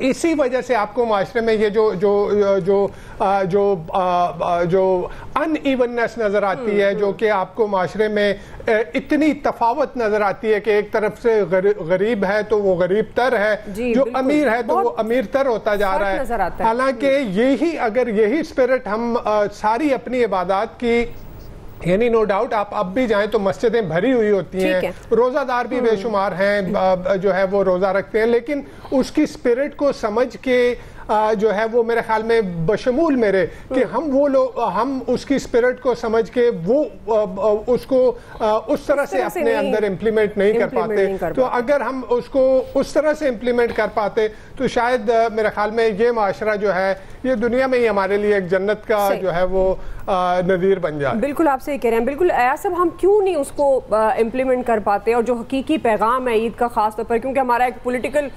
اسی وجہ سے آپ کو معاشرے میں یہ جو ان ایوننس نظر آتی ہے، جو کہ آپ کو معاشرے میں اتنی تفاوت نظر آتی ہے کہ ایک طرف سے غریب ہے تو وہ غریب تر ہے، جو امیر ہے تو وہ امیر تر ہوتا جا رہا ہے. حالانکہ اگر یہی اسپرٹ ہم ساری اپنی عبادات کی، یعنی نو ڈاؤٹ آپ اب بھی جائیں تو مسجدیں بھری ہوئی ہوتی ہیں، روزہ دار بھی بے شمار ہیں جو ہے وہ روزہ رکھتے ہیں، لیکن اس کی اسپرٹ کو سمجھ کے جو ہے وہ میرے خیال میں بشمول میرے کہ ہم اس کی اسپرٹ کو سمجھ کے وہ اس کو اس طرح سے اپنے اندر امپلیمنٹ نہیں کر پاتے. تو اگر ہم اس کو اس طرح سے امپلیمنٹ کر پاتے تو شاید میرے خیال میں یہ معاشرہ جو ہے یہ دنیا میں ہی ہمارے لیے ایک جنت کا جو ہے وہ نظیر بن جائے. بالکل آپ سے کہہ رہے ہیں. بالکل ایاز صاحب، ہم کیوں نہیں اس کو امپلیمنٹ کر پاتے؟ اور جو حقیقی پیغام ہے عید کا، خاص طور پر کیونکہ ہمارا ایک پولیٹیکل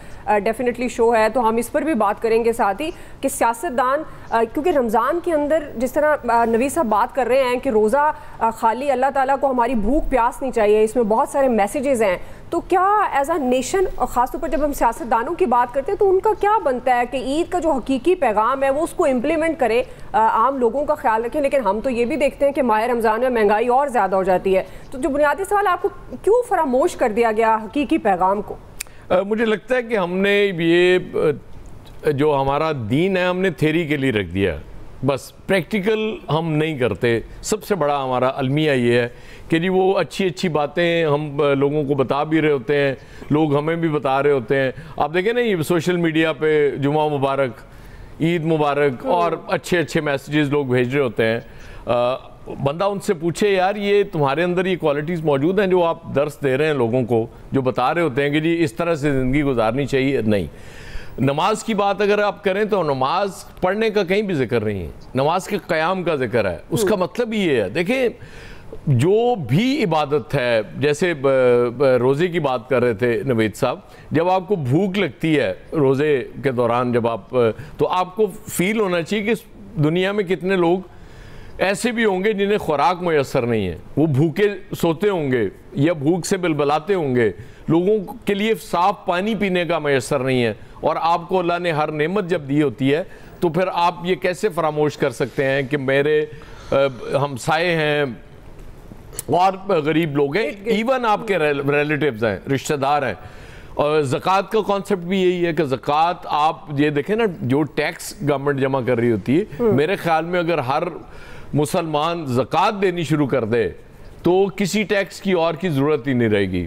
ڈیفینیٹلی شو ہے تو ہم اس پر بھی بات کریں گے ساتھ ہی کہ سیاستدان، کیونکہ رمضان کے اندر جس طرح نوید صاحب بات کر رہے ہیں کہ روزہ خالی اللہ تعالیٰ کو ہماری بھوک پیاس نہیں چاہیے، اس میں بہت سارے میسیجز ہیں، تو کیا ایز اے نیشن، اور خاص طور پر جب ہم سیاستدانوں کی بات کرتے ہیں تو ان کا کیا بنتا ہے کہ عید کا جو حقیقی پیغام ہے وہ اس کو امپلیمنٹ کرے، عام لوگوں کا خیال رکھیں؟ لیکن ہم تو یہ بھی دیکھتے ہیں کہ ماہ رمضان میں مہنگائی اور زیادہ ہو جاتی ہے. تو جو بنیادی سوال، آپ کو کیوں فراموش کر دیا گیا حقیقی پیغام کو؟ مجھے لگتا ہے کہ ہم نے یہ جو ہمارا دین ہے ہم نے تھیری کے لیے رکھ دیا، بس پریکٹیکل ہم نہیں کرتے. سب سے بڑا ہمارا المیہ یہ ہے کہ جی وہ اچھی باتیں ہم لوگوں کو بتا بھی رہے ہوتے ہیں، لوگ ہمیں بھی بتا رہے ہوتے ہیں. آپ دیکھیں نا یہ سوشل میڈیا پہ جمعہ مبارک، عید مبارک اور اچھے میسیجز لوگ بھیج رہے ہوتے ہیں. بندہ ان سے پوچھے یار یہ تمہارے اندر یہ کوالٹیز موجود ہیں جو آپ درس دے رہے ہیں لوگوں کو، جو بتا رہے ہوتے ہیں کہ جی اس طرح سے زندگی گزارنی چاہیے؟ نہیں. نماز کی بات اگر آپ کریں تو نماز پڑھنے کا کہیں بھی ذکر نہیں ہے، نماز کے قیام کا ذکر ہے. اس کا مطلب یہ ہے، دیکھیں جو بھی عبادت ہے، جیسے روزے کی بات کر رہے تھے نوید صاحب، جب آپ کو بھوک لگتی ہے روزے کے دوران، جب تو آپ کو فیل ہونا چاہیے کہ دنیا میں کتنے لوگ ایسے بھی ہوں گے جنہیں خوراک میسر نہیں ہے، وہ بھوکے سوتے ہوں گے یا بھوک سے بلبلاتے ہوں گے، لوگوں کے لیے صاف پانی پینے کا میسر نہیں ہے، اور آپ کو اللہ نے ہر نعمت جب دی ہوتی ہے تو پھر آپ یہ کیسے فراموش کر سکتے ہیں کہ میرے ہمسائے ہیں اور غریب لوگ ہیں، ایون آپ کے ریلیٹیوز ہیں، رشتہ دار ہیں. اور زکوٰۃ کا کانسیپٹ بھی یہی ہے کہ زکوٰۃ آپ یہ دیکھیں نا، جو ٹیکس گورنمنٹ جمع کر رہی ہوتی ہے، میرے خیال میں اگر ہر مسلمان زکوٰۃ دینی شروع کر دے تو کسی ٹیکس کی اور کی ضرورت ہی نہیں رہے گی،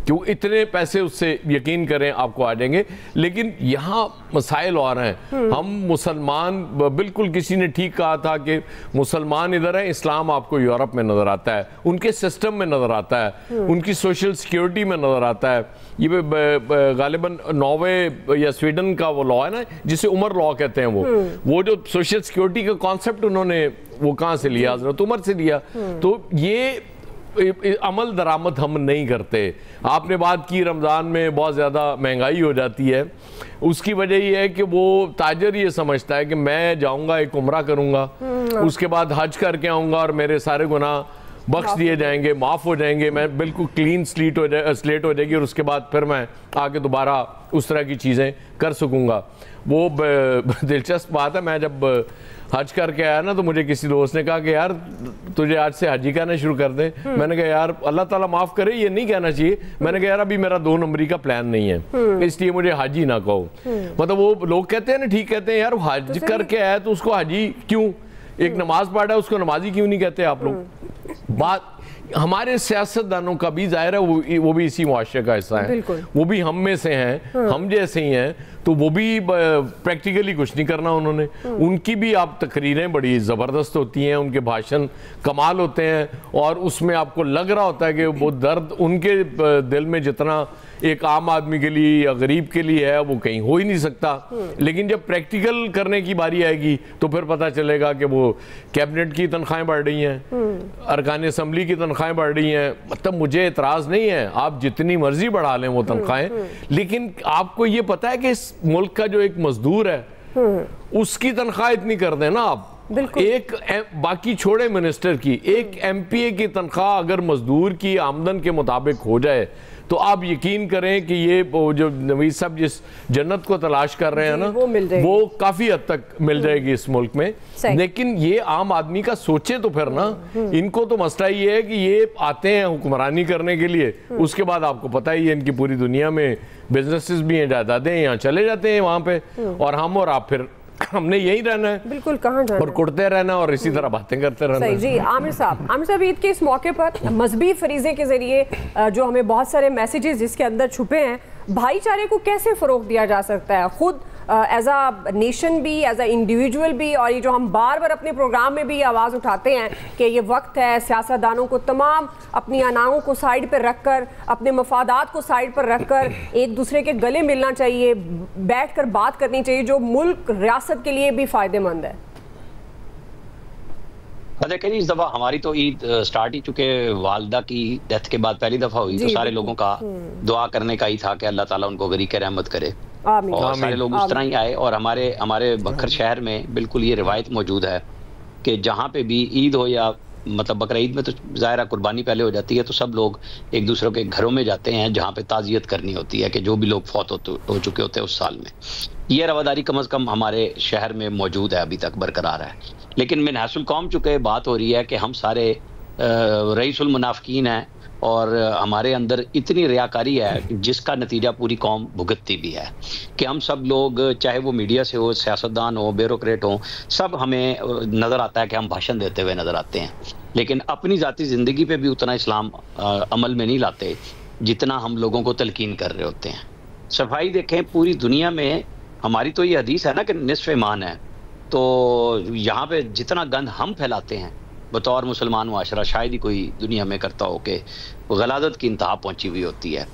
کیوں اتنے پیسے اس سے یقین کریں آپ کو آ جائیں گے. لیکن یہاں مسائل اور ہیں. ہم مسلمان، بالکل کسی نے ٹھیک کہا تھا کہ مسلمان ادھر ہیں، اسلام آپ کو یورپ میں نظر آتا ہے، ان کے سسٹم میں نظر آتا ہے، ان کی سوشل سیکیورٹی میں نظر آتا ہے. یہ غالباً ناروے یا سویڈن کا وہ لا ہے نا جسے عمر لا کہتے ہیں، وہ جو سوشل سیکیورٹی کا کانسیپٹ انہوں نے وہ کہاں سے لیا؟ حضرت عمر سے لیا. تو یہ عمل درآمد ہم نہیں کرتے. آپ نے بات کی رمضان میں بہت زیادہ مہنگائی ہو جاتی ہے، اس کی وجہ یہ ہے کہ وہ تاجر یہ سمجھتا ہے کہ میں جاؤں گا ایک عمرہ کروں گا، اس کے بعد حج کر کے آؤں گا اور میرے سارے گناہ بخش دیے جائیں گے، معاف ہو جائیں گے، میں بالکل کلین سلیٹ ہو جائے گی، اور اس کے بعد پھر میں آگے دوبارہ اس طرح کی چیزیں کر سکوں گا. وہ دلچسپ بات ہے، میں جب حج کر کے آیا نا تو مجھے کسی دوست نے کہا کہ یار تجھے آج سے حج ہی کہنا شروع کر دیں. میں نے کہا یار اللہ تعالیٰ معاف کرے، یہ نہیں کہنا چاہیے. میں نے کہا یار ابھی میرا 2 نمبری کا پلان نہیں ہے، اس لیے مجھے حج ہی نہ کہو. مطلب وہ لوگ کہتے ہیں نا، ٹھیک کہتے ہیں یار حج کر کے آیا تو اس کو حجی کیوں؟ ایک نماز پڑھا ہے اس کو نمازی کیوں نہیں کہتے آپ لوگ؟ بات ہمارے سیاستدانوں کا بھی ظاہر ہے وہ بھی اسی معاشرے کا حصہ ہیں، وہ بھی ہم میں سے ہیں، ہم جیسے ہی ہیں، تو وہ بھی پریکٹیکلی کچھ نہیں کرنا انہوں نے. ان کی بھی آپ تقریریں بڑی زبردست ہوتی ہیں، ان کے بھاشن کمال ہوتے ہیں، اور اس میں آپ کو لگ رہا ہوتا ہے کہ وہ درد ان کے دل میں جتنا ایک عام آدمی کے لیے یا غریب کے لیے ہے وہ کہیں ہو ہی نہیں سکتا. لیکن جب پریکٹیکل کرنے کی باری آئے گی تو پھر پتہ چلے گا کہ وہ کیبنٹ کی تنخواہیں بڑھ رہی ہیں، ارکان اسمبلی کی تنخواہیں بڑھ رہی ہیں. مطلب مجھے اعتراض نہیں ہے، آپ جتنی مرضی بڑھا لیں وہ تنخواہیں، لیکن آپ کو یہ پتہ ہے کہ اس ملک کا جو ایک مزدور ہے اس کی تنخواہ اتنی کر دیں نا آپ. ایک باقی چھوڑے منسٹر کی، ایک ایم پی اے کی تنخواہ اگر مزدور کی آمدن کے مطابق ہو جائے تو آپ یقین کریں کہ یہ جو نوید صاحب جس جنت کو تلاش کر رہے ہیں نا وہ کافی حد تک مل جائے گی اس ملک میں. لیکن یہ عام آدمی کا سوچے تو پھر نا, ان کو تو مسئلہ یہ ہے کہ یہ آتے ہیں حکمرانی کرنے کے لیے, اس کے بعد آپ کو پتہ ہی ہے ان کی پوری دنیا میں بزنسز بھی ہیں, جائیدادیں یہاں چلے جاتے ہیں وہاں پہ, اور ہم اور آپ پھر ہم نے یہی رہنا ہے, بالکل کہاں جانا, اور کڑتے رہنا اور اسی طرح باتیں کرتے رہنا. جی عامر صاحب عید کے اس موقع پر مذہبی فریضے کے ذریعے جو ہمیں بہت سارے میسیجز جس کے اندر چھپے ہیں, بھائی چارے کو کیسے فروغ دیا جا سکتا ہے, خود ایز اے نیشن بھی, ایز اے انڈیویجول بھی, اور یہ جو ہم بار بار اپنے پروگرام میں بھی آواز اٹھاتے ہیں کہ یہ وقت ہے سیاستدانوں کو تمام اپنی اناؤں کو سائیڈ پر رکھ کر, اپنے مفادات کو سائیڈ پر رکھ کر ایک دوسرے کے گلے ملنا چاہیے, بیٹھ کر بات کرنی چاہیے جو ملک ریاست کے لیے بھی فائدہ مند ہے. دیکھیں اس دفعہ ہماری تو عید سٹارٹ ہی چونکہ والدہ کی ڈیتھ کے بعد پہلی دفعہ ہوئی, تو سارے لوگوں کا دعا کرنے کا ہی تھا کہ اللہ تعالیٰ ان کو غریق رحمت کرے, اور سارے لوگ اس طرح ہی آئے. اور ہمارے بکھر شہر میں بالکل یہ روایت موجود ہے کہ جہاں پہ بھی عید ہو یا مطلب بقرہ عید میں تو ظاہرہ قربانی پہلے ہو جاتی ہے, تو سب لوگ ایک دوسرے کے گھروں میں جاتے ہیں جہاں پہ تعزیت کرنی ہوتی ہے کہ جو بھی لوگ فوت ہو چکے ہوتے ہیں اس سال میں. یہ رواداری کم از کم ہمارے شہر میں موجود ہے, ابھی تک برقرار ہے. لیکن من حیث القوم چونکہ بات ہو رہی ہے کہ ہم سارے رئیس المنافقین ہیں, اور ہمارے اندر اتنی ریاکاری ہے جس کا نتیجہ پوری قوم بھگتتی بھی ہے, کہ ہم سب لوگ چاہے وہ میڈیا سے ہو, سیاستدان ہو, بیوروکریٹ ہوں, سب ہمیں نظر آتا ہے کہ ہم بھاشن دیتے ہوئے نظر آتے ہیں, لیکن اپنی ذاتی زندگی پہ بھی اتنا اسلام عمل میں نہیں لاتے جتنا ہم لوگوں کو تلقین کر رہے ہوتے ہیں. صفائی دیکھیں پوری دنیا میں, ہماری تو یہ حدیث ہے نا کہ نصف ایمان ہے, تو یہاں پہ جتنا گند ہم پھیلاتے ہیں بطور مسلمان معاشرہ شاید ہی کوئی دنیا میں کرتا ہو, کہ غلاظت کی انتہا پہنچی ہوئی ہوتی ہے.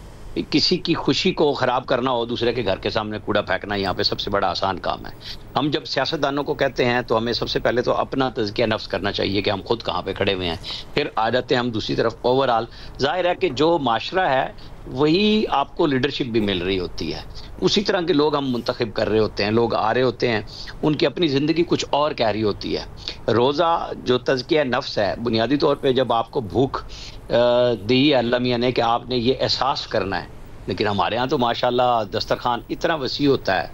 کسی کی خوشی کو خراب کرنا ہو, دوسرے کے گھر کے سامنے کوڑا پھینکنا یہاں پہ سب سے بڑا آسان کام ہے. ہم جب سیاستدانوں کو کہتے ہیں تو ہمیں سب سے پہلے تو اپنا تزکیہ نفس کرنا چاہیے کہ ہم خود کہاں پہ کھڑے ہوئے ہیں, پھر آ جاتے ہیں ہم دوسری طرف. اوور آل ظاہر ہے کہ جو معاشرہ ہے وہی آپ کو لیڈرشپ بھی مل رہی ہوتی ہے, اسی طرح کے لوگ ہم منتخب کر رہے ہوتے ہیں, لوگ آ رہے ہوتے ہیں, ان کی اپنی زندگی کچھ اور کہہ رہی ہوتی ہے. روزہ جو تزکیہ نفس ہے, بنیادی طور پہ جب آپ کو بھوک دی ہے اللہ میاں نے کہ آپ نے یہ احساس کرنا ہے, لیکن ہمارے ہاں تو ماشاءاللہ دسترخوان اتنا وسیع ہوتا ہے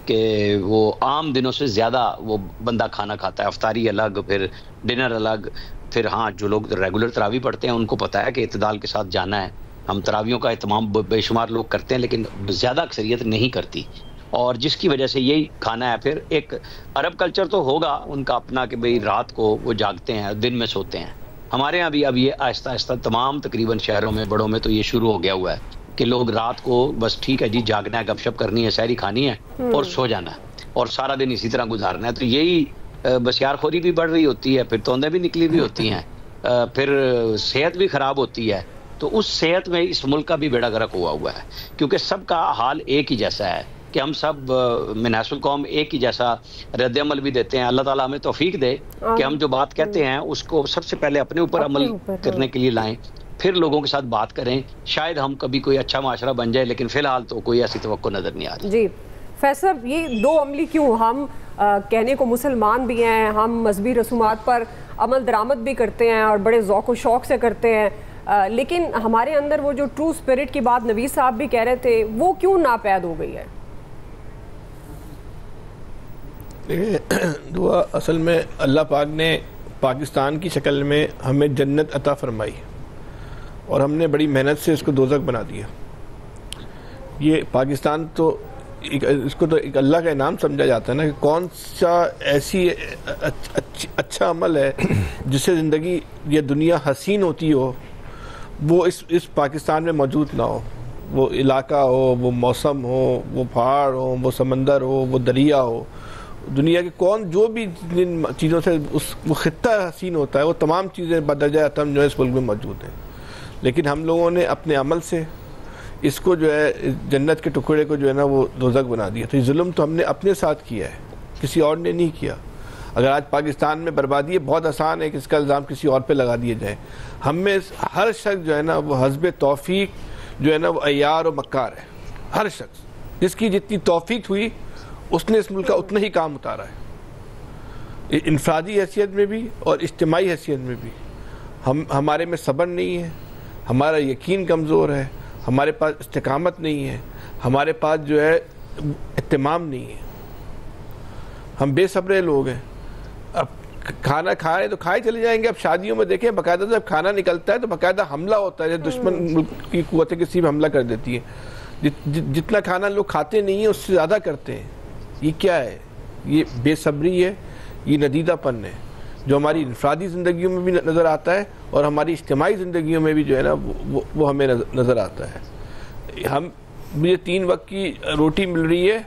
کہ وہ عام دنوں سے زیادہ وہ بندہ کھانا کھاتا ہے, افطاری الگ, پھر ڈنر الگ. پھر ہاں جو لوگ ریگولر تراویح پڑھتے ہیں ان کو پتہ ہے کہ اعتدال کے ساتھ جانا ہے. ہم تراویحوں کا اہتمام بے شمار لوگ کرتے ہیں لیکن زیادہ اکثریت نہیں کرتی, اور جس کی وجہ سے یہی کھانا ہے. پھر ایک عرب کلچر تو ہوگا ان کا اپنا کہ بھئی رات کو وہ جاگتے ہیں, دن میں سوتے ہیں. ہمارے یہاں بھی اب یہ آہستہ آہستہ تمام تقریباً شہروں میں بڑوں میں تو یہ شروع ہو گیا ہوا ہے کہ لوگ رات کو بس ٹھیک ہے جی جاگنا ہے, گپ شپ کرنی ہے, سحری کھانی ہے اور سو جانا ہے, اور سارا دن اسی طرح گزارنا ہے. تو یہی بسیار خوری بھی بڑھ رہی ہوتی ہے, پھر توندیں بھی نکلی ہوئی ہوتی ہیں, پھر صحت بھی خراب ہوتی ہے. تو اس صحت میں اس ملک کا بھی بیڑا غرق ہوا ہے, کیونکہ سب کا حال ایک ہی جیسا ہے کہ ہم سب من حیث القوم ایک ہی جیسا رد عمل بھی دیتے ہیں. اللہ تعالیٰ ہمیں توفیق دے کہ ہم جو بات کہتے ہیں اس کو سب سے پہلے اپنے اوپر عمل کرنے کے لیے لائیں, پھر لوگوں کے ساتھ بات کریں. شاید ہم کبھی کوئی اچھا معاشرہ بن جائے, لیکن فی الحال تو کوئی ایسی توقع نظر نہیں آ رہی. جی فیصل, یہ دو عملی کیوں؟ ہم کہنے کو مسلمان بھی ہیں, ہم مذہبی رسومات پر عمل درآمد بھی کرتے ہیں اور بڑے ذوق و شوق سے کرتے ہیں, لیکن ہمارے اندر وہ جو ٹرو اسپرٹ کی بات نوید صاحب بھی کہہ رہے تھے وہ کیوں ناپید ہو گئی ہے؟ دعا اصل میں اللہ پاک نے پاکستان کی شکل میں ہمیں جنت عطا فرمائی, اور ہم نے بڑی محنت سے اس کو دوزخ بنا دیا. یہ پاکستان تو اس کو تو ایک اللہ کا انعام سمجھا جاتا ہے نا, کہ کون سا ایسی اچھا عمل ہے جس سے زندگی یا دنیا حسین ہوتی ہو, وہ اس پاکستان میں موجود نہ ہو. وہ علاقہ ہو, وہ موسم ہو, وہ پہاڑ ہو, وہ سمندر ہو, وہ دریا ہو, دنیا کے جو بھی جن چیزوں سے وہ خطہ حسین ہوتا ہے, وہ تمام چیزیں بدرجہ اتم جو ہے اس ملک میں موجود ہیں. لیکن ہم لوگوں نے اپنے عمل سے اس کو جو ہے جنت کے ٹکڑے کو جو ہے نا وہ دوزخ بنا دیا. تو یہ ظلم تو ہم نے اپنے ساتھ کیا ہے, کسی اور نے نہیں کیا. اگر آج پاکستان میں بربادی ہے, بہت آسان ہے کہ اس کا الزام کسی اور پہ لگا دیا جائے. ہم میں ہر شخص جو ہے نا وہ حسب توفیق جو ہے نا وہ عیار و مکار ہے. ہر شخص جس کی جتنی توفیق ہوئی اس نے اس ملک کا اتنا ہی کام اتارا ہے, انفرادی حیثیت میں بھی اور اجتماعی حیثیت میں بھی. ہمارے میں صبر نہیں ہے, ہمارا یقین کمزور ہے, ہمارے پاس استقامت نہیں ہے، ہمارے پاس جو ہے اہتمام نہیں ہے، ہم بے صبرے لوگ ہیں. اب کھانا کھا رہے تو کھائے چلے جائیں گے. اب شادیوں میں دیکھیں باقاعدہ جب کھانا نکلتا ہے تو باقاعدہ حملہ ہوتا ہے، دشمن ملک کی قوتیں کسی بھی حملہ کر دیتی ہیں. جتنا کھانا لوگ کھاتے نہیں ہیں اس سے زیادہ کرتے ہیں. یہ کیا ہے؟ یہ بے صبری ہے، یہ ندیدہ پن ہے جو ہماری انفرادی زندگیوں میں بھی نظر آتا ہے اور ہماری اجتماعی زندگیوں میں بھی جو ہے نا وہ ہمیں نظر آتا ہے. مجھے 3 وقت کی روٹی مل رہی ہے،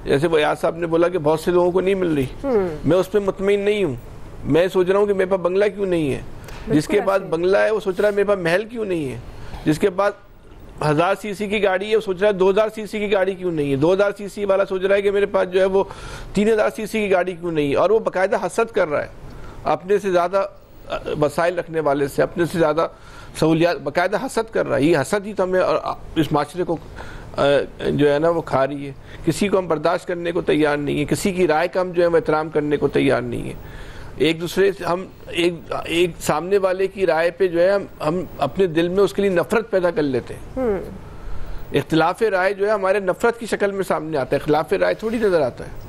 جیسے وہ ایاز صاحب نے بولا کہ بہت سے لوگوں کو نہیں مل رہی. میں اس پہ مطمئن نہیں ہوں. میں سوچ رہا ہوں کہ میرے پاس بنگلہ کیوں نہیں ہے. جس کے بعد بنگلہ ہے وہ سوچ رہا ہے میرے پاس محل کیوں نہیں ہے. جس کے بعد 1000 سی سی کی گاڑی ہے وہ سوچ رہا ہے 2000 سی سی کی گاڑی کیوں نہیں ہے. 2000 سی سی والا سوچ رہا ہے کہ میرے پاس جو ہے وہ 3000 سی سی کی گاڑی کیوں نہیں ہے. اور وہ باقاعدہ حسد کر رہا ہے اپنے سے زیادہ وسائل رکھنے والے سے، اپنے سے زیادہ سہولیات، باقاعدہ حسد کر رہا ہے. یہ حسد ہی تو ہمیں اور اس معاشرے کو جو ہے نا وہ کھا رہی ہے. کسی کو ہم برداشت کرنے کو تیار نہیں ہے، کسی کی رائے کا ہم جو ہے وہ احترام کرنے کو تیار نہیں ہے. ایک دوسرے سے ہم ایک سامنے والے کی رائے پہ جو ہے ہم اپنے دل میں اس کے لیے نفرت پیدا کر لیتے ہیں. اختلاف رائے جو ہے ہمارے نفرت کی شکل میں سامنے آتا ہے، اختلاف رائے تھوڑی نظر آتا ہے.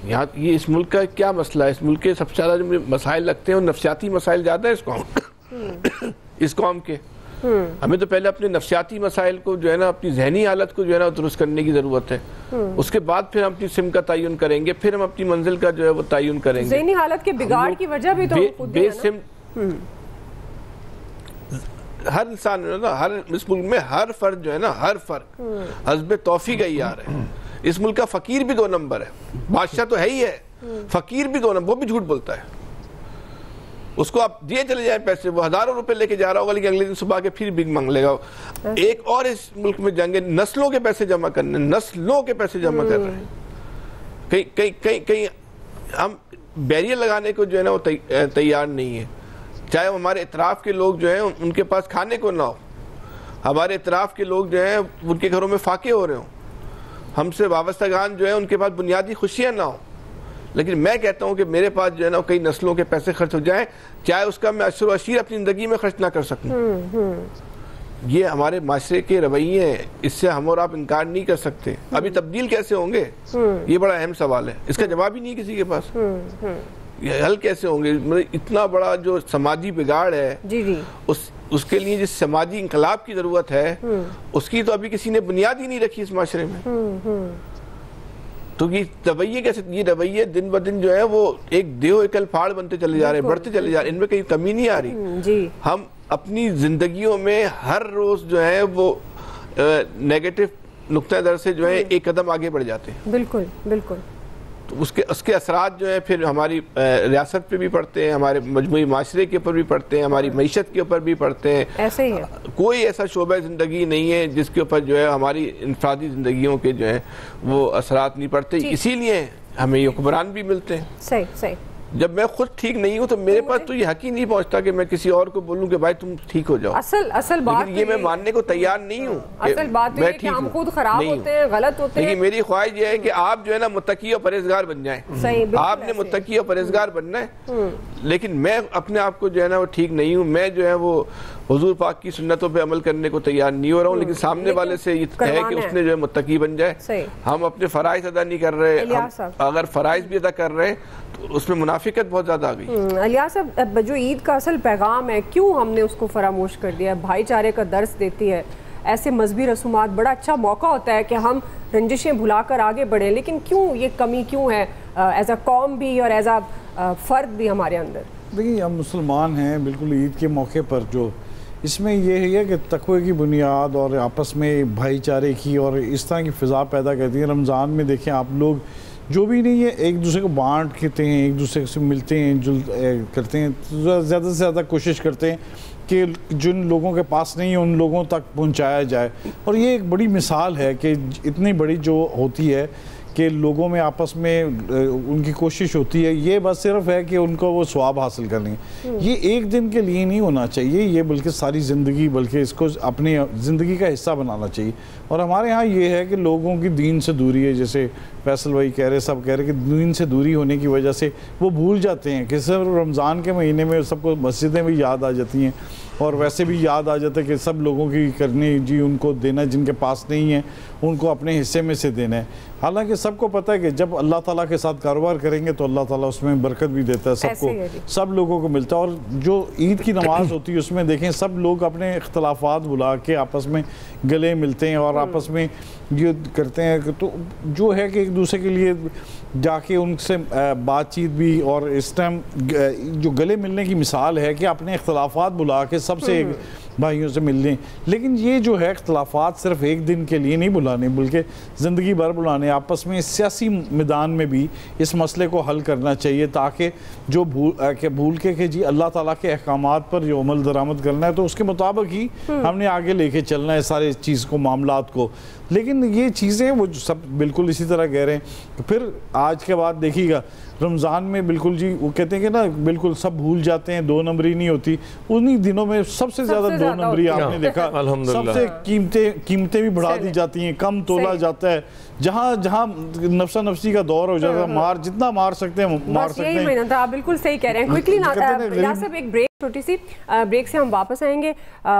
یہاں یہ اس ملک کا کیا مسئلہ ہے؟ اس ملک کے سب سے زیادہ جو مسائل لگتے ہیں وہ نفسیاتی مسائل زیادہ ہے اس قوم کے. ہمیں تو پہلے اپنے نفسیاتی مسائل کو جو ہے نا، اپنی ذہنی حالت کو جو ہے نا درست کرنے کی ضرورت ہے. اس کے بعد پھر ہم اپنی سم کا تعین کریں گے، پھر ہم اپنی منزل کا جو ہے وہ تعین کریں گے. ذہنی حالت کے بگاڑ کی وجہ بھی تو بے سم ہر انسان ہر اس ملک میں ہر فرد جو ہے نا، ہر فرد حسب توفیق عیار ہے. اس ملک کا فقیر بھی 2 نمبر ہے، بادشاہ تو ہے ہی ہے، فقیر بھی 2 نمبر، وہ بھی جھوٹ بولتا ہے. اس کو آپ دیے چلے جائیں پیسے، وہ ہزاروں روپے لے کے جا رہا ہوگا لیکن اگلے دن صبح کے پھر بگ مانگ لے گا. ایک اور اس ملک میں جنگ ہے، نسلوں کے پیسے جمع کرنے، نسلوں کے پیسے جمع کر رہے ہیں. کہیں ہم بیریئر لگانے کو جو ہے نا وہ تیار نہیں ہے. چاہے ہمارے اطراف کے لوگ جو ہیں ان کے پاس کھانے کو نہ ہو، ہمارے اطراف کے لوگ جو ہیں ان کے گھروں میں فاقے ہو رہے ہوں، ہم سے وابستگان جو ہیں ان کے پاس بنیادی خوشیاں نہ ہوں، لیکن میں کہتا ہوں کہ میرے پاس جو ہے نا کئی نسلوں کے پیسے خرچ ہو جائیں، چاہے اس کا میں عشر و عشیر اپنی زندگی میں خرچ نہ کر سکوں. یہ ہمارے معاشرے کے رویے ہیں، اس سے ہم اور آپ انکار نہیں کر سکتے. ابھی تبدیل کیسے ہوں گے؟ یہ بڑا اہم سوال ہے، اس کا جواب ہی نہیں کسی کے پاس. یہ حل کیسے ہوں گے؟ اتنا بڑا جو سماجی بگاڑ ہے اس کے لیے جس سماجی انقلاب کی ضرورت ہے اس کی تو ابھی کسی نے بنیاد ہی نہیں رکھی اس معاشرے میں. تو یہ رویے کیسے؟ یہ رویے دن بدن جو ہے وہ ایک دیو ایکل پہاڑ بنتے چلے جا رہے ہیں، بڑھتے چلے جا رہے ہیں، ان میں کہیں کمی نہیں آ رہی. ہم اپنی زندگیوں میں ہر روز جو ہے وہ نیگیٹو نقطہ نظر سے جو ہے ایک قدم آگے بڑھ جاتے ہیں. بالکل بالکل. تو اس کے اثرات جو ہیں پھر ہماری ریاست پہ بھی پڑتے ہیں، ہمارے مجموعی معاشرے کے اوپر بھی پڑتے ہیں، ہماری معیشت کے اوپر بھی پڑتے ہیں. ایسے ہی ہے، کوئی ایسا شعبہ زندگی نہیں ہے جس کے اوپر جو ہے ہماری انفرادی زندگیوں کے جو ہے وہ اثرات نہیں پڑتے. اسی لیے ہمیں یہ حکمران بھی ملتے ہیں. صحیح. جب میں خود ٹھیک نہیں ہوں تو میرے پاس تو یہ حق ہی نہیں پہنچتا کہ میں کسی اور کو بولوں کہ بھائی تم ٹھیک ہو جاؤ. اصل بات یہ میں ماننے کو تیار نہیں ہوں. اصل بات ہے کہ ہم خود خراب ہوتے ہیں، غلط ہوتے ہیں. لیکن میری خواہش یہ ہے کہ آپ جو ہے نا متقی اور پرہیزگار بن جائیں. آپ نے متقی اور پرہیزگار بننا ہے، لیکن میں اپنے آپ کو جو ہے نا وہ ٹھیک نہیں ہوں. میں جو ہے وہ حضور پاک کی سنتوں پہ عمل کرنے کو تیار نہیں ہو رہا ہوں، لیکن سامنے والے سے یہ ہے کہ اس نے جو ہے متقی بن جائے. ہم اپنے فرائض ادا نہیں کر رہے، اگر فرائض بھی ادا کر رہے ہیں تو اس میں منافقت بہت زیادہ آ گئی. الیاس صاحب، جو عید کا اصل پیغام ہے کیوں ہم نے اس کو فراموش کر دیا؟ بھائی چارے کا درس دیتی ہے، ایسے مذہبی رسومات بڑا اچھا موقع ہوتا ہے کہ ہم رنجشیں بھلا کر آگے بڑھیں، لیکن کیوں یہ کمی کیوں ہے ایز اے قوم بھی اور ایز اے فرد بھی ہمارے اندر؟ دیکھیے ہم مسلمان ہیں، بالکل عید کے موقع پر جو اس میں یہ ہے کہ تقوی کی بنیاد اور آپس میں بھائی چارے کی اور اس طرح کی فضا پیدا کرتی ہیں. رمضان میں دیکھیں آپ لوگ جو بھی نہیں ہے ایک دوسرے کو بانٹتے ہیں، ایک دوسرے سے ملتے ہیں، کرتے ہیں، زیادہ سے زیادہ کوشش کرتے ہیں کہ جن لوگوں کے پاس نہیں ہے ان لوگوں تک پہنچایا جائے. اور یہ ایک بڑی مثال ہے کہ اتنی بڑی جو ہوتی ہے کہ لوگوں میں آپس میں ان کی کوشش ہوتی ہے، یہ بس صرف ہے کہ ان کو وہ ثواب حاصل کریں. یہ ایک دن کے لیے نہیں ہونا چاہیے، یہ بلکہ ساری زندگی، بلکہ اس کو اپنی زندگی کا حصہ بنانا چاہیے. اور ہمارے ہاں یہ ہے کہ لوگوں کی دین سے دوری ہے، جیسے فیصل بھائی کہہ رہے، سب کہہ رہے کہ دین سے دوری ہونے کی وجہ سے وہ بھول جاتے ہیں کہ صرف رمضان کے مہینے میں سب کو مسجدیں بھی یاد آ جاتی ہیں اور ویسے بھی یاد آ جاتا ہے کہ سب لوگوں کی کرنی جی ان کو دینا، جن کے پاس نہیں ہے ان کو اپنے حصے میں سے دینا ہے. حالانکہ سب کو پتہ ہے کہ جب اللہ تعالیٰ کے ساتھ کاروبار کریں گے تو اللہ تعالیٰ اس میں برکت بھی دیتا ہے سب کو، سب لوگوں کو ملتا ہے. اور جو عید کی نماز ہوتی ہے اس میں دیکھیں سب لوگ اپنے اختلافات بھلا کے آپس میں گلے ملتے ہیں اور آپس میں یہ کرتے ہیں. تو جو ہے کہ ایک دوسرے کے لیے جا کے ان سے بات چیت بھی، اور اس ٹائم جو گلے ملنے کی مثال ہے کہ اپنے اختلافات بھلا کے سب سے بھائیوں سے مل لیں. لیکن یہ جو ہے اختلافات صرف ایک دن کے لیے نہیں بلانے بلکہ زندگی بھر بلانے. آپس میں سیاسی میدان میں بھی اس مسئلے کو حل کرنا چاہیے تاکہ جو بھول کے کہ جی اللہ تعالیٰ کے احکامات پر جو عمل درآمد کرنا ہے تو اس کے مطابق ہی ہم نے آگے لے کے چلنا ہے سارے چیز کو، معاملات کو. لیکن یہ چیزیں وہ سب بالکل اسی طرح کہہ رہے ہیں. پھر آج کے بعد دیکھیے گا رمضان میں بالکل جی وہ کہتے ہیں کہ نا بالکل سب بھول جاتے ہیں، 2 نمبری نہیں ہوتی. انہی دنوں میں سب سے زیادہ 2 نمبری آپ نے دیکھا، سب سے قیمتیں بھی بڑھا دی جاتی ہیں، کم تولا جاتا ہے. جہاں نفسا نفسی کا دور ہو جاتا ہے، جتنا مار سکتے ہیں مار سکتے ہیں. آپ بالکل صحیح کہہ رہے ہیں. کوئکلی صاحب ایک بریک، چھوٹی سی بریک سے ہم واپس آئیں گے.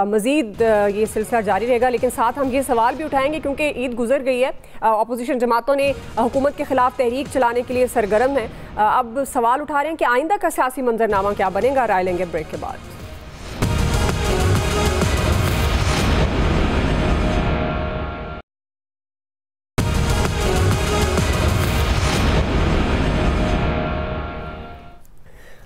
مزید یہ سلسلہ جاری رہے گا، لیکن ساتھ ہم یہ سوال بھی اٹھائیں گے کیونکہ عید گزر گئی ہے. اپوزیشن جماعتوں نے حکومت کے خلاف تحریک چلانے کے لیے سرگرم ہیں. اب سوال اٹھا رہے ہیں کہ آئندہ کا سیاسی منظرنامہ کیا بنے گا. رائے لیں گے بریک کے بعد.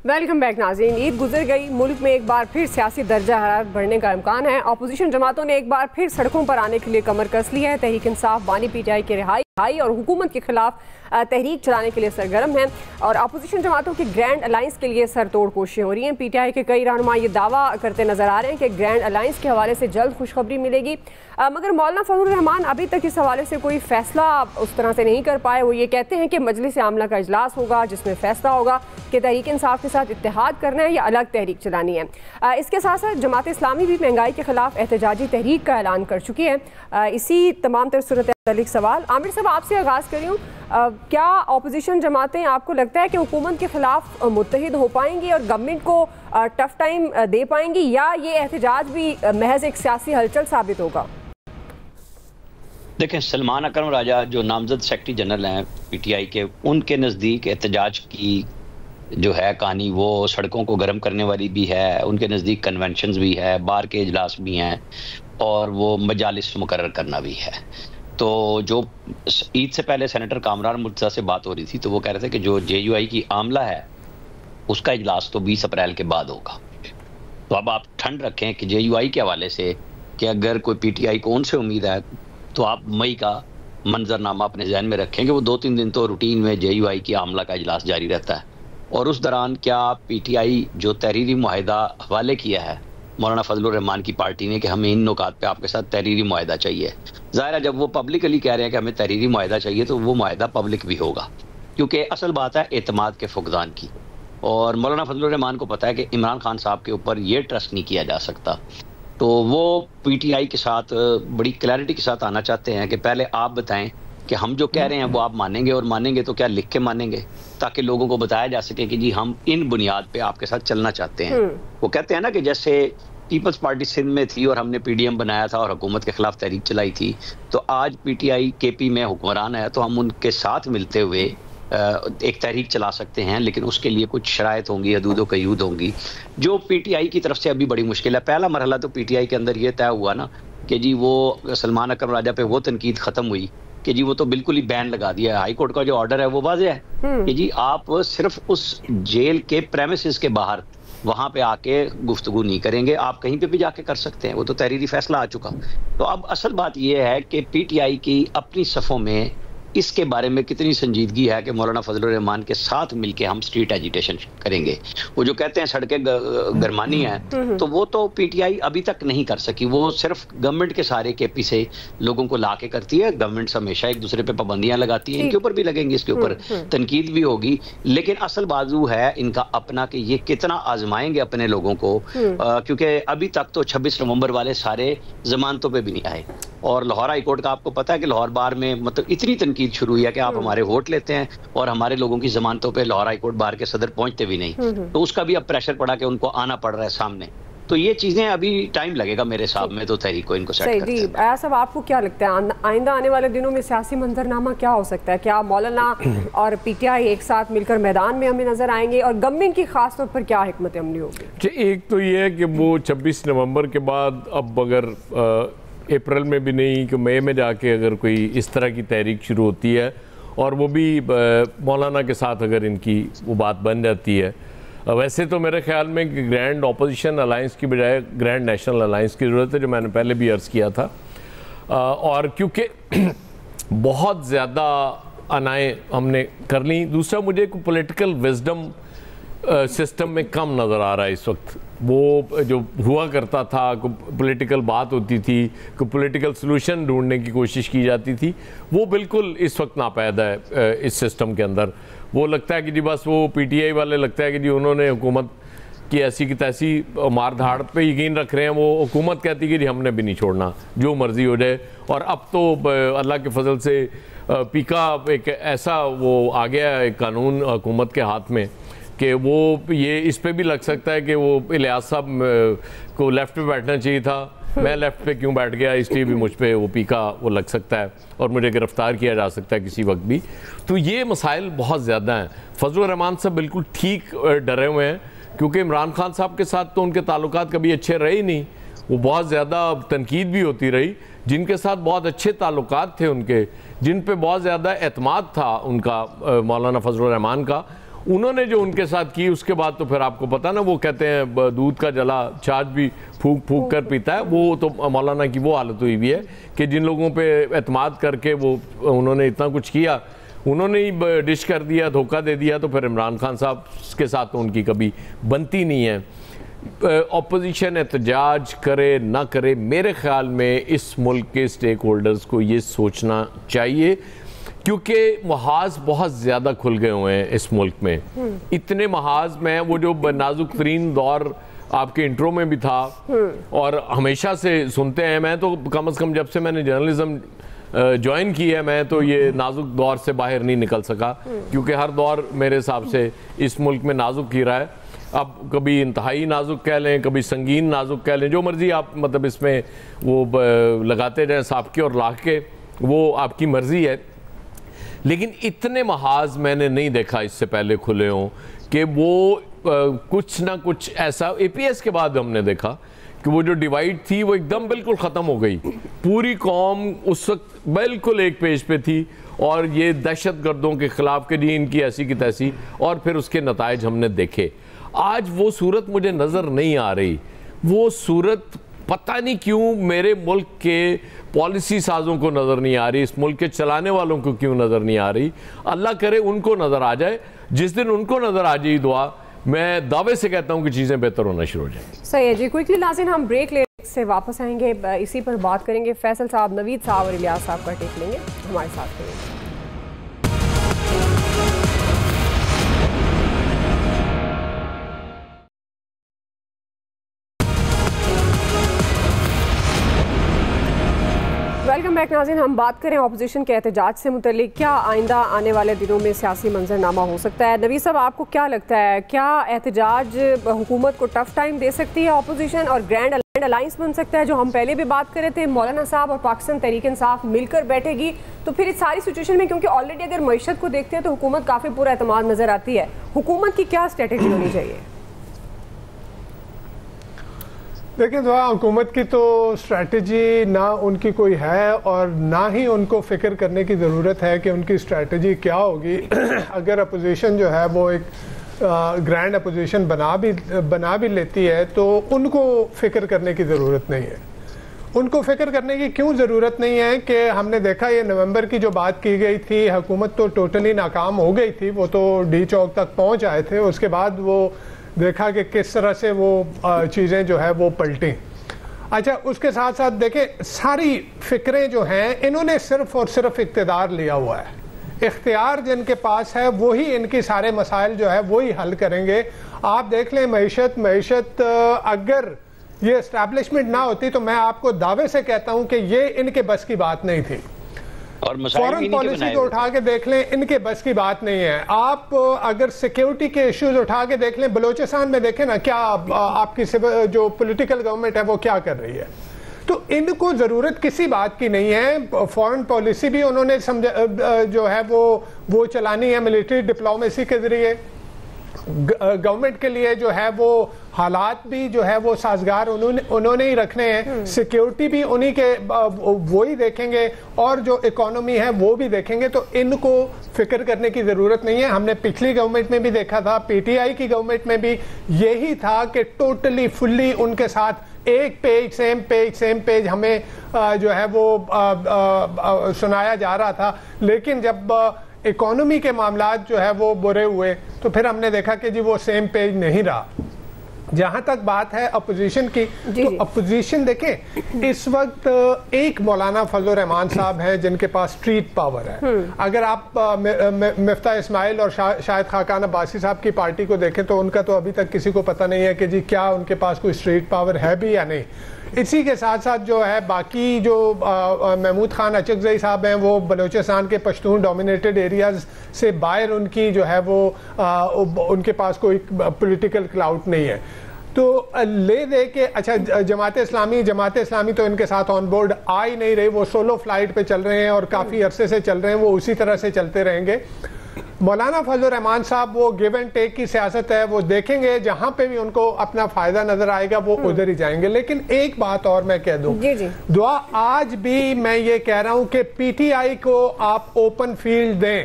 ویلکم بیک ناظرین. عید گزر گئی، ملک میں ایک بار پھر سیاسی درجہ حرارت بڑھنے کا امکان ہے. اپوزیشن جماعتوں نے ایک بار پھر سڑکوں پر آنے کے لیے کمر کس لی ہے. تحریک انصاف بانی پی ٹی آئی کی رہائی اور حکومت کے خلاف تحریک چلانے کے لیے سرگرم ہیں، اور اپوزیشن جماعتوں کی گرینڈ الائنس کے لیے سر توڑ کوششیں ہو رہی ہیں. پی ٹی آئی کے کئی رہنما یہ دعویٰ کرتے نظر آ رہے ہیں کہ گرینڈ الائنس کے حوالے سے جلد خوشخبری ملے گی. مگر مولانا فضل الرحمان ابھی تک اس حوالے سے کوئی فیصلہ اس طرح سے نہیں کر پائے. وہ یہ کہتے ہیں کہ مجلس عاملہ کا اجلاس ہوگا جس میں فیصلہ ہوگا کہ تحریک انصاف کے ساتھ اتحاد کرنا ہے یا الگ تحریک چلانی ہے. اس کے ساتھ ساتھ جماعت اسلامی بھی مہنگائی کے خلاف احتجاجی تحریک کا اعلان کر چکی ہے. اسی تمام تر صورت متعلق سوال عامر صاحب آپ سے آغاز کر رہی ہوں. کیا اپوزیشن جماعتیں آپ کو لگتا ہے کہ حکومت کے خلاف متحد ہو پائیں گی اور گورنمنٹ کو ٹف ٹائم دے پائیں گی، یا یہ احتجاج بھی محض ایک سیاسی ہلچل ثابت ہوگا؟ دیکھیں، سلمان اکرم راجہ جو نامزد سیکرٹری جنرل ہیں پی ٹی آئی کے، ان کے نزدیک احتجاج کی جو ہے کہانی وہ سڑکوں کو گرم کرنے والی بھی ہے. ان کے نزدیک کنونشنز بھی ہے، بار کے اجلاس بھی ہیں، اور وہ مجالس مقرر کرنا بھی ہے. تو جو عید سے پہلے سینیٹر کامران مرتضیٰ سے بات ہو رہی تھی تو وہ کہہ رہے تھے کہ جو جے یو آئی کی عاملہ ہے اس کا اجلاس تو 20 اپریل کے بعد ہوگا. تو اب آپ ٹھنڈ رکھیں کہ جے یو آئی کے حوالے سے کہ اگر کوئی پی ٹی آئی کو ان سے امید ہے تو آپ مئی کا منظرنامہ اپنے ذہن میں رکھیں کہ وہ 2-3 دن تو روٹین میں جے یو آئی کی عاملہ کا اجلاس جاری رہتا ہے. اور اس دوران کیا پی ٹی آئی جو تحریری معاہدہ حوالے کیا ہے مولانا فضل الرحمان کی پارٹی نے کہ ہمیں ان نکات پہ آپ کے ساتھ تحریری معاہدہ چاہیے، ظاہر ہے جب وہ پبلکلی کہہ رہے ہیں کہ ہمیں تحریری معاہدہ چاہیے تو وہ معاہدہ پبلک بھی ہوگا، کیونکہ اصل بات ہے اعتماد کے فقدان کی. اور مولانا فضل الرحمان کو پتہ ہے کہ عمران خان صاحب کے اوپر یہ ٹرسٹ نہیں کیا جا سکتا. تو وہ پی ٹی آئی کے ساتھ بڑی کلیئرٹی کے ساتھ آنا چاہتے ہیں کہ پہلے آپ بتائیں کہ ہم جو کہہ رہے ہیں وہ آپ مانیں گے، اور مانیں گے تو کیا لکھ کے مانیں گے، تاکہ لوگوں کو بتایا جا سکے کہ جی ہم ان بنیاد پہ آپ کے ساتھ چلنا چاہتے ہیں. وہ کہتے ہیں نا کہ جیسے پیپلز پارٹی سندھ میں تھی اور ہم نے پی ڈی ایم بنایا تھا اور حکومت کے خلاف تحریک چلائی تھی، تو آج پی ٹی آئی کے پی میں حکمران ہے تو ہم ان کے ساتھ ملتے ہوئے ایک تحریک چلا سکتے ہیں، لیکن اس کے لیے کچھ شرائط ہوں گی، حدود و قیود ہوں گی، جو پی ٹی آئی کی طرف سے ابھی بڑی مشکل ہے. پہلا مرحلہ تو پی ٹی آئی کے اندر یہ طے ہوا نا کہ جی وہ سلمان اکرم راجہ پہ وہ تنقید ختم ہوئی کہ جی وہ تو بالکل ہی بین لگا دیا ہے. ہائی کورٹ کا جو آرڈر ہے وہ واضح ہے کہ جی آپ صرف اس جیل کے پریمیسز کے باہر وہاں پہ آ کے گفتگو نہیں کریں گے، آپ کہیں پہ بھی جا کے کر سکتے ہیں، وہ تو تحریری فیصلہ آ چکا. تو اب اصل بات یہ ہے کہ پی ٹی آئی کی اپنی صفوں میں اس کے بارے میں کتنی سنجیدگی ہے کہ مولانا فضل الرحمان کے ساتھ مل کے ہم سٹریٹ ایجیٹیشن کریں گے. وہ جو کہتے ہیں سڑکیں گرمانی ہیں، تو وہ تو پی ٹی آئی ابھی تک نہیں کر سکی. وہ صرف گورنمنٹ کے سارے کے پی سے لوگوں کو لا کے کرتی ہے. گورنمنٹ ہمیشہ ایک دوسرے پہ پابندیاں لگاتی ہیں، ان کے اوپر بھی لگیں گی، اس کے اوپر تنقید بھی ہوگی، لیکن اصل بازو ہے ان کا اپنا کہ یہ کتنا آزمائیں گے اپنے لوگوں کو، کیونکہ ابھی تک تو 26 نومبر والے سارے ضمانتوں پہ بھی نہیں آئے. اور لاہور ہائی کورٹ کا آپ کو پتا ہے کہ لاہور بار میں مطلب اتنی تنقید شروع ہوئی ہے کہ آپ ہمارے ووٹ لیتے ہیں اور ہمارے لوگوں کی ضمانتوں پہ لاہور ہائی کورٹ بار کے صدر پہنچتے بھی نہیں. تو اس کا بھی اب پریشر پڑا کہ ان کو آنا پڑ رہا ہے سامنے. تو یہ چیزیں ابھی ٹائم لگے گا میرے حساب میں تو تحریک کو ان کو سیٹ کرتے ہیں. جی صاحب آپ کو کیا لگتا ہے آئندہ آنے والے دنوں میں سیاسی منظرنامہ کیا ہو سکتا ہے؟ کیا مولانا اور پی ٹی آئی ایک ساتھ مل کر میدان میں ہمیں نظر آئیں گے اور گورنمنٹ کی خاص طور پر کیا حکمت عملی ہوگی؟ ایک تو یہ ہے کہ وہ 26 نومبر کے بعد اب اگر اپریل میں بھی نہیں کہ مئی میں جا کے اگر کوئی اس طرح کی تحریک شروع ہوتی ہے اور وہ بھی مولانا کے ساتھ اگر ان کی وہ بات بن جاتی ہے. ویسے تو میرے خیال میں کہ گرینڈ اپوزیشن الائنس کی بجائے گرینڈ نیشنل الائنس کی ضرورت ہے، جو میں نے پہلے بھی عرض کیا تھا. اور کیونکہ بہت زیادہ انائیں ہم نے کر لیں. دوسرا مجھے کوئی پولیٹیکل وزڈم سسٹم میں کم نظر آ رہا ہے اس وقت. وہ جو ہوا کرتا تھا، کوئی پولیٹیکل بات ہوتی تھی، کوئی پولیٹیکل سلوشن ڈھونڈنے کی کوشش کی جاتی تھی، وہ بالکل اس وقت ناپید ہے اس سسٹم کے اندر. وہ لگتا ہے کہ جی بس وہ پی ٹی آئی والے لگتا ہے کہ جی انہوں نے حکومت کی ایسی کی تیسی مار دھاڑ پہ یقین رکھ رہے ہیں. وہ حکومت کہتی کہ جی ہم نے بھی نہیں چھوڑنا، جو مرضی ہو جائے. اور اب تو اللہ کے فضل سے پیکا ایک ایسا وہ آ گیا ایک قانون حکومت کے ہاتھ میں کہ وہ یہ اس پہ بھی لگ سکتا ہے کہ وہ الیاس صاحب کو لیفٹ پہ بیٹھنا چاہیے تھا، میں لیفٹ پہ کیوں بیٹھ گیا، اس لیے بھی مجھ پہ وہ پیکا وہ لگ سکتا ہے اور مجھے گرفتار کیا جا سکتا ہے کسی وقت بھی. تو یہ مسائل بہت زیادہ ہیں. فضل الرحمان صاحب بالکل ٹھیک ڈرے ہوئے ہیں کیونکہ عمران خان صاحب کے ساتھ تو ان کے تعلقات کبھی اچھے رہے ہی نہیں. وہ بہت زیادہ تنقید بھی ہوتی رہی. جن کے ساتھ بہت اچھے تعلقات تھے ان کے، جن پہ بہت زیادہ اعتماد تھا ان کا مولانا فضل الرحمان کا، انہوں نے جو ان کے ساتھ کی اس کے بعد تو پھر آپ کو پتہ نا وہ کہتے ہیں دودھ کا جلا چھاچھ بھی پھونک پھونک کر پیتا ہے. وہ تو مولانا کی وہ حالت ہوئی بھی ہے کہ جن لوگوں پہ اعتماد کر کے وہ انہوں نے اتنا کچھ کیا، انہوں نے ہی ڈش کر دیا، دھوکہ دے دیا. تو پھر عمران خان صاحب کے ساتھ تو ان کی کبھی بنتی نہیں ہے. اپوزیشن احتجاج کرے نہ کرے، میرے خیال میں اس ملک کے سٹیک ہولڈرز کو یہ سوچنا چاہیے کیونکہ محاذ بہت زیادہ کھل گئے ہوئے ہیں اس ملک میں. اتنے محاذ میں وہ جو نازک ترین دور آپ کے انٹرو میں بھی تھا اور ہمیشہ سے سنتے ہیں، میں تو کم از کم جب سے میں نے جرنلزم جوائن کی ہے میں تو یہ نازک دور سے باہر نہیں نکل سکا کیونکہ ہر دور میرے حساب سے اس ملک میں نازک ہی رہا ہے. اب کبھی انتہائی نازک کہہ لیں، کبھی سنگین نازک کہہ لیں، جو مرضی آپ مطلب اس میں وہ لگاتے جائیں سابقے اور لاکھ کے، وہ آپ کی مرضی ہے. لیکن اتنے محاذ میں نے نہیں دیکھا اس سے پہلے کھلے ہوں کہ وہ کچھ نہ کچھ ایسا. اے پی ایس کے بعد ہم نے دیکھا کہ وہ جو ڈیوائیڈ تھی وہ ایک دم بالکل ختم ہو گئی. پوری قوم اس وقت بالکل ایک پیج پہ تھی اور یہ دہشت گردوں کے خلاف کہ جی ان کی ایسی کی تیسی، اور پھر اس کے نتائج ہم نے دیکھے. آج وہ صورت مجھے نظر نہیں آ رہی. وہ صورت پتہ نہیں کیوں میرے ملک کے پالیسی سازوں کو نظر نہیں آ رہی، اس ملک کے چلانے والوں کو کیوں نظر نہیں آ رہی. اللہ کرے ان کو نظر آ جائے. جس دن ان کو نظر آ جائے دعا، میں دعوے سے کہتا ہوں کہ چیزیں بہتر ہونا شروع ہو جائیں. صحیح ہے جی. کوئکلی ناظرین ہم بریک لے سے واپس آئیں گے، اسی پر بات کریں گے. فیصل صاحب، نوید صاحب اور الیاس صاحب کا ٹیک لیں گے، ہمارے ساتھ کریں گے. ویلکم بیک ناظرین. ہم بات کریں اپوزیشن کے احتجاج سے متعلق. کیا آئندہ آنے والے دنوں میں سیاسی منظرنامہ ہو سکتا ہے؟ نوید صاحب، آپ کو کیا لگتا ہے، کیا احتجاج حکومت کو ٹف ٹائم دے سکتی ہے اپوزیشن اور گرینڈ الائنس بن سکتا ہے جو ہم پہلے بھی بات کر رہے تھے، مولانا صاحب اور پاکستان تحریک انصاف مل کر بیٹھے گی؟ تو پھر اس ساری سچویشن میں کیونکہ آلریڈی اگر معیشت کو دیکھتے ہیں تو حکومت کافی پورا اعتماد نظر آتی ہے، حکومت کی کیا اسٹریٹجی ہونی چاہیے؟ دیکھیں حکومت کی تو اسٹریٹجی نہ ان کی کوئی ہے اور نہ ہی ان کو فکر کرنے کی ضرورت ہے کہ ان کی اسٹریٹجی کیا ہوگی. اگر اپوزیشن جو ہے وہ ایک گرینڈ اپوزیشن بنا بھی لیتی ہے تو ان کو فکر کرنے کی ضرورت نہیں ہے. ان کو فکر کرنے کی کیوں ضرورت نہیں ہے کہ ہم نے دیکھا یہ نومبر کی جو بات کی گئی تھی، حکومت تو ٹوٹلی ناکام ہو گئی تھی. وہ تو ڈی چوک تک پہنچ آئے تھے. اس کے بعد وہ دیکھا کہ کس طرح سے وہ چیزیں جو ہے وہ پلٹیں. اچھا، اس کے ساتھ ساتھ دیکھیں ساری فکریں جو ہیں انہوں نے صرف اور صرف اقتدار لیا ہوا ہے. اختیار جن کے پاس ہے وہی ان کی سارے مسائل جو ہے وہی حل کریں گے. آپ دیکھ لیں معیشت اگر یہ اسٹیبلشمنٹ نہ ہوتی تو میں آپ کو دعوے سے کہتا ہوں کہ یہ ان کے بس کی بات نہیں تھی. فورن پالیسی کو اٹھا کے دیکھ لیں، ان کے بس کی بات نہیں ہے. آپ اگر سیکیورٹی کے ایشوز اٹھا کے دیکھ لیں، بلوچستان میں دیکھیں نا کیا آپ کی جو پولیٹیکل گورنمنٹ ہے وہ کیا کر رہی ہے. تو ان کو ضرورت کسی بات کی نہیں ہے. فورن پالیسی بھی انہوں نے جو ہے وہ چلانی ہے ملٹری ڈپلومیسی کے ذریعے. گورنمنٹ کے لیے جو ہے وہ حالات بھی جو ہے وہ سازگار انہوں نے ہی رکھنے ہیں. سیکیورٹی بھی انہی کے وہی دیکھیں گے اور جو اکانومی ہے وہ بھی دیکھیں گے. تو ان کو فکر کرنے کی ضرورت نہیں ہے. ہم نے پچھلی گورنمنٹ میں بھی دیکھا تھا، پی ٹی آئی کی گورنمنٹ میں بھی یہی تھا کہ ٹوٹلی فلی ان کے ساتھ ایک پیج سیم پیج ہمیں جو ہے وہ سنایا جا رہا تھا. لیکن جب اکانومی کے معاملات جو ہے وہ برے ہوئے تو پھر ہم نے دیکھا کہ جی وہ سیم پیج نہیں رہا. جہاں تک بات ہے اپوزیشن کی، تو اپوزیشن دیکھیں اس وقت ایک مولانا فضل الرحمان صاحب ہیں جن کے پاس اسٹریٹ پاور ہے. اگر آپ مفتاح اسماعیل اور شاہد خاقان عباسی صاحب کی پارٹی کو دیکھیں تو ان کا تو ابھی تک کسی کو پتہ نہیں ہے کہ جی کیا ان کے پاس کوئی اسٹریٹ پاور ہے بھی یا نہیں. اسی کے ساتھ ساتھ جو ہے باقی جو محمود خان اچکزئی صاحب ہیں وہ بلوچستان کے پشتون ڈومینیٹڈ ایریاز سے باہر ان کی جو ہے وہ ان کے پاس کوئی پولیٹیکل کلاؤٹ نہیں ہے. تو لے دے کے اچھا جماعت اسلامی تو ان کے ساتھ آن بورڈ آ ہی نہیں رہی. وہ سولو فلائٹ پہ چل رہے ہیں اور کافی عرصے سے چل رہے ہیں، وہ اسی طرح سے چلتے رہیں گے. مولانا فضل الرحمان صاحب وہ گیو اینڈ ٹیک کی سیاست ہے، وہ دیکھیں گے جہاں پہ بھی ان کو اپنا فائدہ نظر آئے گا وہ ادھر ہی جائیں گے. لیکن ایک بات اور میں کہہ دوں، دعا آج بھی میں یہ کہہ رہا ہوں کہ پی ٹی آئی کو آپ اوپن فیلڈ دیں.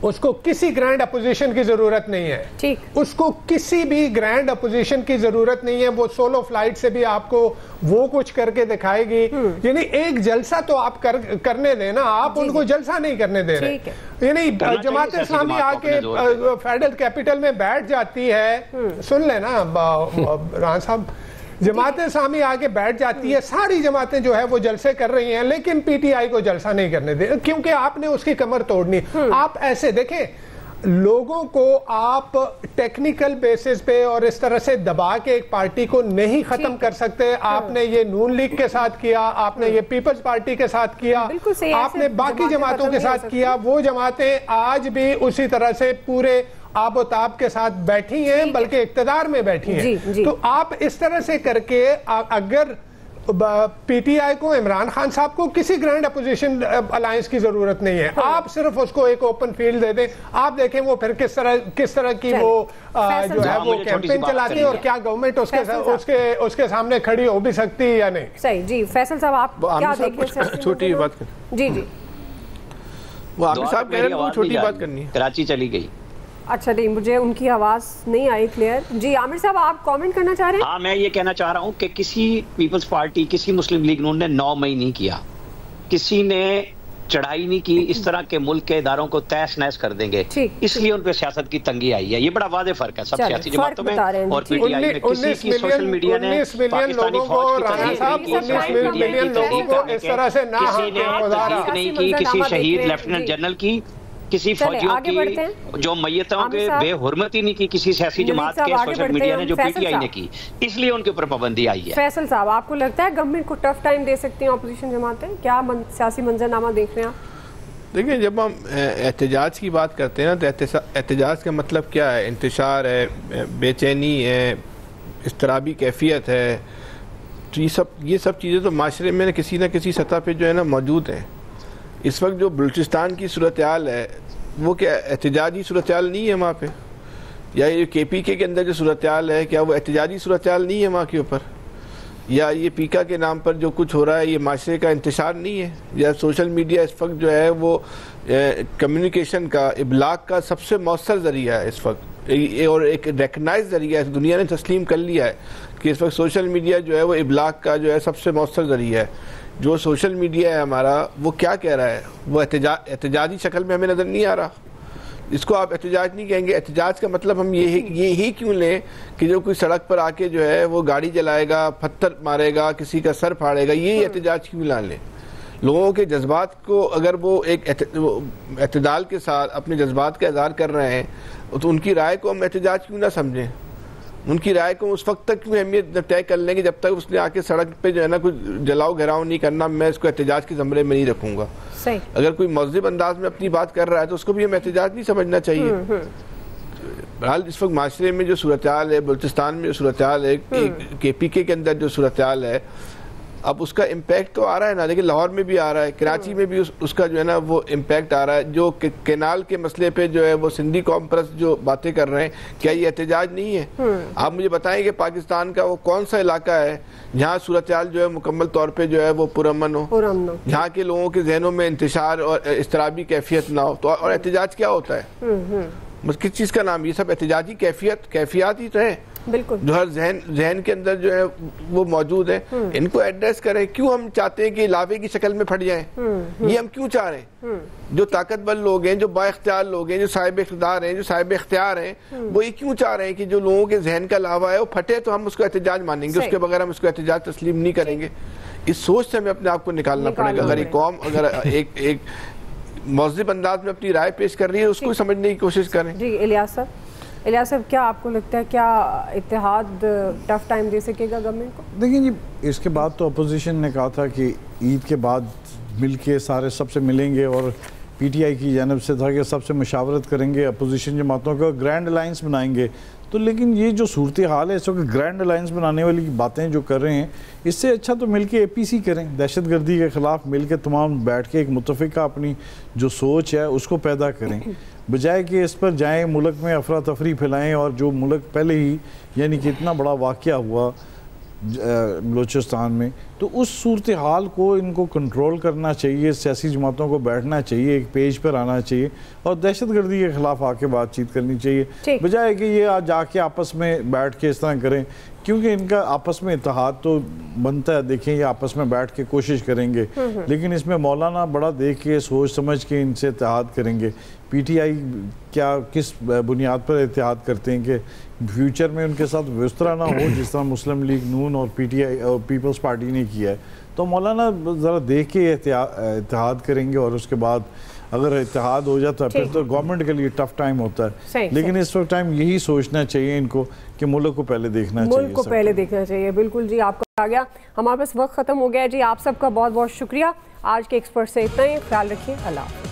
اس کو کسی گرینڈ اپوزیشن کی ضرورت نہیں ہے. اس کو کسی بھی گرینڈ اپوزیشن کی ضرورت نہیں ہے. وہ سولو فلائٹ سے بھی آپ کو وہ کچھ کر کے دکھائے گی. یعنی ایک جلسہ تو آپ کرنے دیں نا، آپ ان کو جلسہ نہیں کرنے دے رہے. یعنی جماعت اسلامی آ کے فیڈرل کیپٹل میں بیٹھ جاتی ہے، سن لیں نا رانا صاحب، جماعت اسلامی آگے بیٹھ جاتی ہے، ساری جماعتیں جو ہے وہ جلسے کر رہی ہیں لیکن پی ٹی آئی کو جلسہ نہیں کرنے دے کیونکہ آپ نے اس کی کمر توڑنی. آپ ایسے دیکھیں لوگوں کو آپ ٹیکنیکل بیسس پہ اور اس طرح سے دبا کے ایک پارٹی کو نہیں ختم کر سکتے. آپ نے یہ نون لیگ کے ساتھ کیا، آپ نے یہ پیپلز پارٹی کے ساتھ کیا، آپ نے باقی جماعتوں کے ساتھ کیا. وہ جماعتیں آج بھی اسی طرح سے پورے آب و تاب کے ساتھ بیٹھی ہیں، بلکہ اقتدار میں بیٹھی ہیں. تو آپ اس طرح سے کر کے اگر پی ٹی آئی کو، عمران خان صاحب کو کسی گرینڈ اپوزیشن الائنس کی ضرورت نہیں ہے. آپ صرف اس کو ایک اوپن فیلڈ دے دیں. آپ دیکھیں وہ پھر کس طرح کی وہ جو ہے وہ کیمپین چلاتی ہے اور کیا گورنمنٹ اس کے سامنے کھڑی ہو بھی سکتی ہے یا نہیں. صحیح. جی فیصل صاحب آپ کیا دیکھیں؟ چھوٹی بات جی وہ عامر صاحب کہہ رہے ہیں وہ چھوٹی بات کرنی ہے. کراچی چلی گئی. اچھا نہیں، مجھے ان کی آواز نہیں آئی کلیئر. جی عامر صاحب آپ کامنٹ کرنا چاہ رہے ہیں؟ ہاں میں یہ کہنا چاہ رہا ہوں کہ کسی پیپلز پارٹی، کسی مسلم لیگ نون نے 9 مئی نہیں کیا، کسی نے چڑھائی نہیں کی اس طرح کے ملک کے اداروں کو تیس نیس کر دیں گے. اس لیے ان پہ سیاست کی تنگی آئی ہے. یہ بڑا واضح فرق ہے سب سیاسی جماعتوں میں اور پی ٹی آئی میں. کسی کی سوشل میڈیا نے پاکستانی فوج کی تحریک نہیں کی، کسی شہید لیفٹیننٹ جنرل کی، کسی فوجیوں کی جو میتوں کے بے حرمتی نہیں کی کسی سیاسی جماعت کے سوشل میڈیا نے جو پی ٹی آئی نے کی، اس لیے ان کے اوپر پابندی آئی ہے. فیصل صاحب آپ کو لگتا ہے گورنمنٹ کو ٹف ٹائم دے سکتی ہیں اپوزیشن جماعتیں؟ کیا سیاسی منظرنامہ دیکھ رہے ہیں آپ؟ دیکھیں جب ہم احتجاج کی بات کرتے ہیں نا تو احتجاج کا مطلب کیا ہے؟ انتشار ہے، بے چینی ہے، اضطرابی کیفیت ہے. تو یہ سب چیزیں تو معاشرے میں کسی نہ کسی سطح پہ جو ہے نا موجود ہیں. اس وقت جو بلوچستان کی صورتحال ہے وہ کیا احتجاجی صورتحال نہیں ہے وہاں پہ؟ یا یہ کے پی کے اندر جو صورتحال ہے کیا وہ احتجاجی صورتحال نہیں ہے وہاں کے اوپر؟ یا یہ پیکا کے نام پر جو کچھ ہو رہا ہے یہ معاشرے کا انتشار نہیں ہے؟ یا سوشل میڈیا اس وقت جو ہے وہ کمیونیکیشن کا، ابلاغ کا سب سے مؤثر ذریعہ ہے اس وقت، اور ایک ریکگنائز ذریعہ ہے. دنیا نے تسلیم کر لیا ہے کہ اس وقت سوشل میڈیا جو ہے وہ ابلاغ کا جو ہے سب سے مؤثر ذریعہ ہے. جو سوشل میڈیا ہے ہمارا وہ کیا کہہ رہا ہے؟ وہ احتجاجی شکل میں ہمیں نظر نہیں آ رہا. اس کو آپ احتجاج نہیں کہیں گے. احتجاج کا مطلب ہم یہی کیوں لیں کہ جو کوئی سڑک پر آ کے جو ہے وہ گاڑی جلائے گا، پتھر مارے گا، کسی کا سر پھاڑے گا، یہی احتجاج کیوں نہ لیں؟ لوگوں کے جذبات کو اگر وہ ایک اعتدال کے ساتھ اپنے جذبات کا اظہار کر رہے ہیں تو ان کی رائے کو ہم احتجاج کیوں نہ سمجھیں؟ ان کی رائے کو اس وقت تک کی اہمیت طے کر لیں گے جب تک اس نے آ کے سڑک پہ جو ہے نا کوئی جلاؤ گھراؤ نہیں کرنا، میں اس کو احتجاج کے زمرے میں نہیں رکھوں گا. اگر کوئی مہذب انداز میں اپنی بات کر رہا ہے تو اس کو بھی ہم احتجاج نہیں سمجھنا چاہیے. بہرحال اس وقت معاشرے میں جو صورتحال ہے، بلوچستان میں جو صورتحال ہے، کے پی کے اندر جو صورتحال ہے، اب اس کا امپیکٹ تو آ رہا ہے نا، لیکن لاہور میں بھی آ رہا ہے، کراچی میں بھی اس کا جو ہے نا وہ امپیکٹ آ رہا ہے. جو کینال کے مسئلے پہ جو ہے وہ سندھی قوم پرست جو باتیں کر رہے ہیں، کیا یہ احتجاج نہیں ہے؟ آپ مجھے بتائیں کہ پاکستان کا وہ کون سا علاقہ ہے جہاں صورتحال جو ہے مکمل طور پہ جو ہے وہ پرامن ہو، جہاں کے لوگوں کے ذہنوں میں انتشار اور اضطرابی کیفیت نہ ہو؟ تو اور احتجاج کیا ہوتا ہے؟ بس کس چیز کا نام؟ یہ سب احتجاجی کیفیات ہی تو ہیں جو ہر ذہن کے اندر جو ہے وہ موجود ہیں. ان کو ایڈریس کریں. کیوں ہم چاہتے ہیں کہ لاوے کی شکل میں پھٹ جائیں؟ یہ ہم کیوں چاہ رہے ہیں؟ جو طاقتور لوگ ہیں، جو با اختیار لوگ ہیں، جو صاحب اقتدار ہیں، جو صاحب اختیار ہیں، وہ یہ کیوں چاہ رہے ہیں کہ جو لوگوں کے ذہن کا لاوا ہے وہ پھٹے تو ہم اس کو احتجاج مانیں گے، اس کے بغیر ہم اس کو احتجاج تسلیم نہیں کریں گے. اس سوچ سے ہمیں اپنے آپ کو نکالنا پڑے گا. اگر ایک قوم اگر ایک مہذب انداز میں اپنی رائے پیش کر رہی ہے، اس کو سمجھنے کی کوشش کریں. جی الیاس صاحب، کیا آپ کو لگتا ہے کیا اتحاد ٹف ٹائم دے سکے گا گورنمنٹ کو؟ دیکھیں جی، اس کے بعد تو اپوزیشن نے کہا تھا کہ عید کے بعد مل کے سارے سب سے ملیں گے، اور پی ٹی آئی کی جانب سے تھا کہ سب سے مشاورت کریں گے، اپوزیشن جماعتوں کا گرینڈ الائنس بنائیں گے. تو لیکن یہ جو صورتحال ہے اس وقت گرینڈ الائنس بنانے والی باتیں جو کر رہے ہیں، اس سے اچھا تو مل کے اے پی سی کریں، دہشت گردی کے خلاف مل کے تمام بیٹھ کے ایک متفقہ اپنی جو سوچ ہے اس کو پیدا کریں، بجائے کہ اس پر جائیں ملک میں افراتفری پھیلائیں. اور جو ملک پہلے ہی یعنی کہ اتنا بڑا واقعہ ہوا بلوچستان میں، تو اس صورتحال کو ان کو کنٹرول کرنا چاہیے. سیاسی جماعتوں کو بیٹھنا چاہیے، ایک پیج پر آنا چاہیے اور دہشت گردی کے خلاف آ کے بات چیت کرنی چاہیے، بجائے کہ یہ جا کے آپس میں بیٹھ کے اس طرح کریں. کیونکہ ان کا آپس میں اتحاد تو بنتا ہے، دیکھیں یہ آپس میں بیٹھ کے کوشش کریں گے، لیکن اس میں مولانا بڑا دیکھ کے سوچ سمجھ کے ان سے اتحاد کریں گے. پی ٹی آئی کیا کس بنیاد پر اتحاد کرتے ہیں کہ فیوچر میں ان کے ساتھ اس طرح نہ ہو جس طرح مسلم لیگ نون اور پی ٹی آئی اور پیپلز پارٹی نے کیا ہے. تو مولانا ذرا دیکھ کے اتحاد کریں گے، اور اس کے بعد اگر اتحاد ہو جاتا ہے پھر تو گورنمنٹ کے لیے ٹف ٹائم ہوتا ہے. لیکن اس وقت ٹائم یہی سوچنا چاہیے ان کو کہ ملک کو پہلے دیکھنا چاہیے، ملک کو پہلے دیکھنا چاہیے. بالکل جی، آپ کا آ گیا، ہمارے پاس وقت ختم ہو گیا ہے. جی آپ سب کا بہت بہت شکریہ. آج کے ایکسپرٹ سے اتنا ہی. خیال رکھیے. اللہ حافظ.